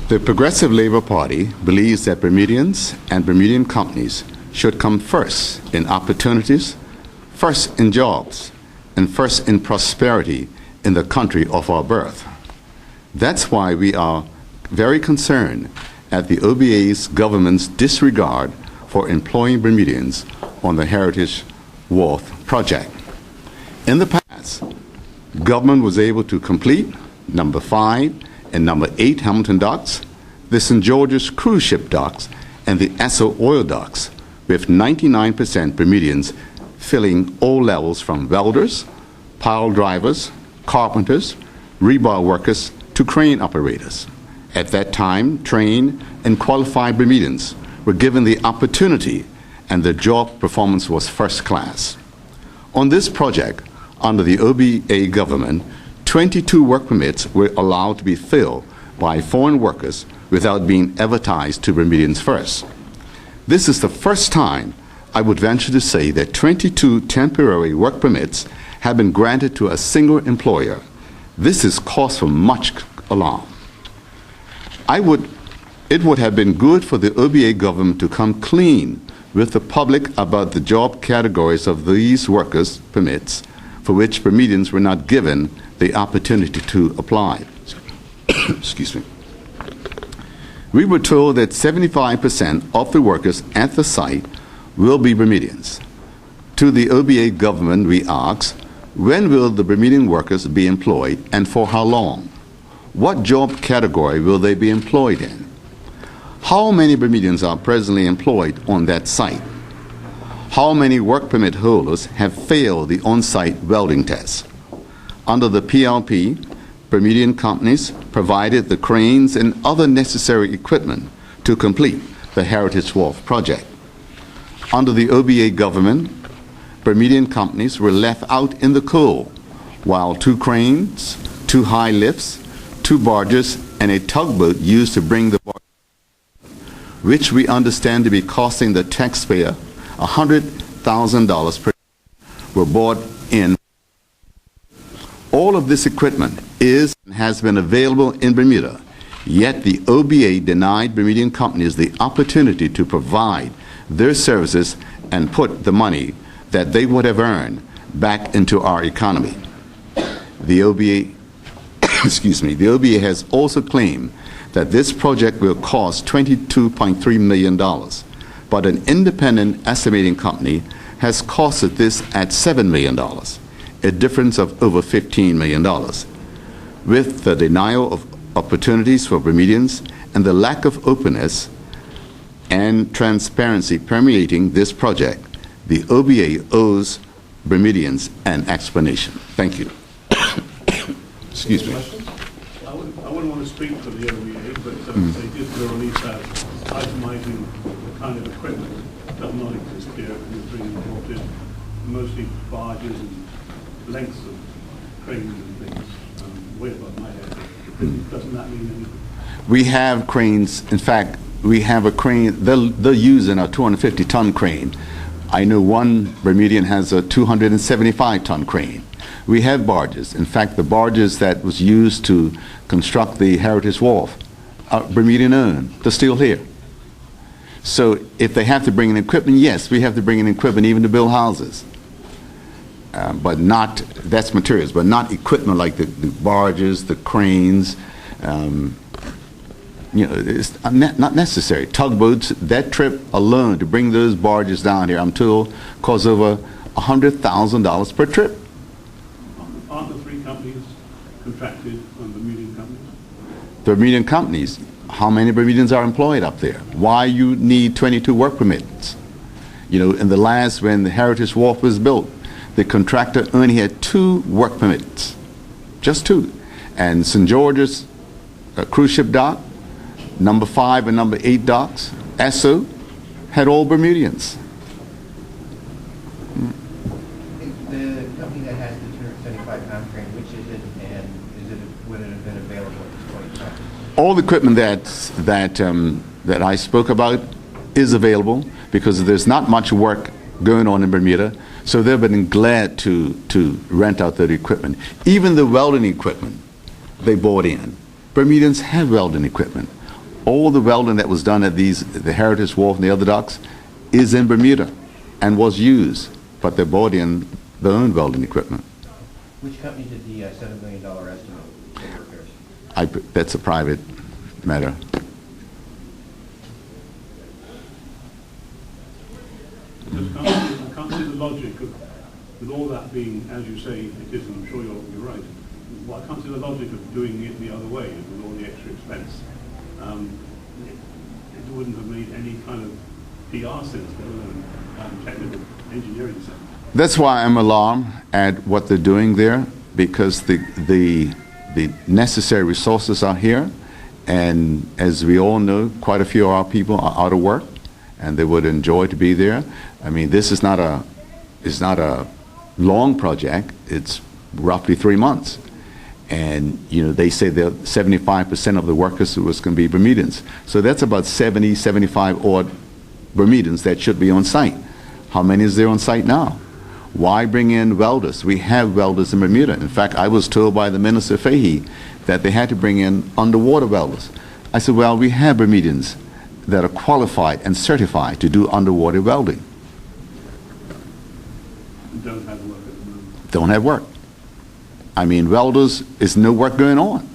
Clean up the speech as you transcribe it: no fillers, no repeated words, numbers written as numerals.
The Progressive Labour Party believes that Bermudians and Bermudian companies should come first in opportunities, first in jobs, and first in prosperity in the country of our birth. That's why we are very concerned at the OBA's government's disregard for employing Bermudians on the Heritage Wharf project. In the past, government was able to complete number 5 and number 8 Hamilton docks, the St. George's cruise ship docks, and the Esso oil docks, with 99% Bermudians filling all levels from welders, pile drivers, carpenters, rebar workers, to crane operators. At that time, trained and qualified Bermudians were given the opportunity, and the job performance was first class. On this project, under the OBA government, 22 work permits were allowed to be filled by foreign workers without being advertised to Bermudians first. This is the first time I would venture to say that 22 temporary work permits have been granted to a single employer. This is cause for much alarm. It would have been good for the OBA government to come clean with the public about the job categories of these workers' permits for which Bermudians were not given the opportunity to apply. Excuse me. We were told that 75% of the workers at the site will be Bermudians. To the OBA government, we asked, when will the Bermudian workers be employed and for how long? What job category will they be employed in? How many Bermudians are presently employed on that site? How many work permit holders have failed the on-site welding test? Under the PLP, Bermudian companies provided the cranes and other necessary equipment to complete the Heritage Wharf project. Under the OBA government, Bermudian companies were left out in the cold, while 2 cranes, 2 high lifts, 2 barges, and a tugboat used to bring the barge, which we understand to be costing the taxpayer $100,000 per year, were bought in. All of this equipment is and has been available in Bermuda, yet the OBA denied Bermudian companies the opportunity to provide their services and put the money that they would have earned back into our economy. The OBA, the OBA has also claimed that this project will cost $22.3 million, but an independent estimating company has costed this at $7 million, a difference of over $15 million. With the denial of opportunities for Bermudians and the lack of openness and transparency permeating this project, the OBA owes Bermudians an explanation. Thank you. Excuse me. I wouldn't want to speak for the OBA, but they did release that itemizing the kind of equipment that does not exist here and is being imported, mostly barges and lengths of cranes and things, way above my head. Doesn't that mean anything? We have cranes. In fact, we have a crane. They're using a 250-ton crane. I know one Bermudian has a 275-ton crane. We have barges. In fact, the barges that was used to construct the Heritage Wharf are Bermudian owned. They're still here. So if they have to bring in equipment, yes, we have to bring in equipment even to build houses. But not, that's materials, but not equipment like the barges, the cranes. It's not necessary. Tugboats, that trip alone to bring those barges down here, I'm told, costs over $100,000 per trip. Aren't the 3 companies contracted on Bermudian companies? Bermudian companies. How many Bermudians are employed up there? Why you need 22 work permits? In the last, when the Heritage Wharf was built, the contractor only had 2 work permits, just 2. And St. George's cruise ship dock, number 5 and number 8 docks, Esso, had all Bermudians. The company that has the 275-pound crane, which is it, and would it have been available at this point in time? All the equipment that I spoke about is available because there's not much work going on in Bermuda, so they've been glad to rent out their equipment. Even the welding equipment they bought in. Bermudians have welding equipment. all the welding that was done at the Heritage Wharf and the other docks is in Bermuda and was used, but they bought in their own welding equipment. Which company did the $7 million estimate for repairs? That's a private matter. I can't see the logic of, with all that being, as you say, it is, and I'm sure you're right, well, I can't see the logic of doing it the other way with all the extra expense. It wouldn't have made any kind of PR sense, let alone technical engineering sense. That's why I'm alarmed at what they're doing there, because the necessary resources are here, and as we all know, quite a few of our people are out of work, and they would enjoy to be there. I mean, this is not a long project. It's roughly 3 months. And, you know, they say that 75% of the workers was going to be Bermudians. So that's about 70, 75 odd Bermudians that should be on site. How many is there on site now? Why bring in welders? We have welders in Bermuda. In fact, I was told by the Minister Fahey that they had to bring in underwater welders. I said, well, we have Bermudians that are qualified and certified to do underwater welding. Don't have work at the moment. Don't have work. I mean, welders, is no work going on.